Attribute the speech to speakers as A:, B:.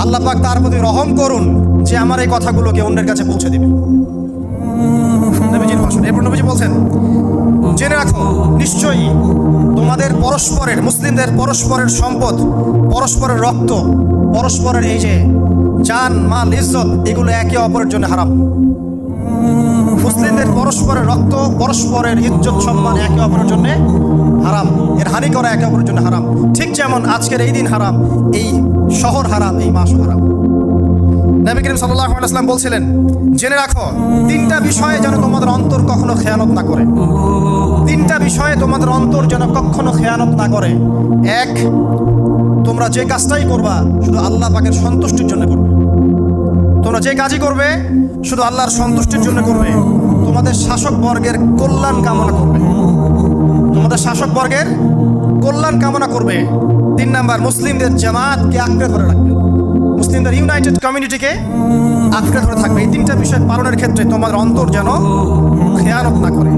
A: আল্লাহ পাক তার প্রতি রহম করুন যে আমার এই কথাগুলোকে অন্যের কাছে পৌঁছে দিবে। নবীজির ভাষণ। এরপর নবীজি বলছেন, জেনে রাখো নিশ্চয়ই তোমাদের পরস্পরের, মুসলিমদের পরস্পরের সম্পদ, পরস্পরের রক্ত, পরস্পরের এই যে জান মাল ইজ্জত, এগুলো একে অপরের জন্য হারাম। মুসলিমদের পরস্পরের রক্ত, পরস্পরের ইজ্জত সম্মান একে অপরের জন্য হারাম, এর হানি করা একে অপরের জন্য হারাম। ঠিক যেমন আজকের এই দিন হারাম, এই শহর হারাম, এই মাসও হারাম। নবী করিম সাল্লাল্লাহু আলাইহি ওয়াসাল্লাম বলছিলেন, জেনে রাখো তিনটা বিষয়ে যেন তোমাদের অন্তর কখনো খেয়ানত না করে। তিনটা বিষয়ে তোমাদের অন্তর যেন কখনো খেয়ানত না করে। এক, তোমরা যে কাজটাই করবা শুধু আল্লাহ পাকের সন্তুষ্টির জন্য করবে। তোমরা যে কাজই করবে শুধু আল্লাহর সন্তুষ্টির জন্য করবে। তোমাদের শাসক বর্গের কল্যাণ কামনা করবে। তোমাদের শাসক বর্গের কল্যাণ কামনা করবে। 3 নাম্বার, মুসলিমদের জামাতকে আঁকড়ে ধরে রাখবে। মুসলিমদের ইউনাইটেড কমিউনিটিকে আঁকড়ে ধরে থাকবে। এই তিনটা বিষয় পালনের ক্ষেত্রে তোমাদের অন্তর যেন খেয়ানত না করে।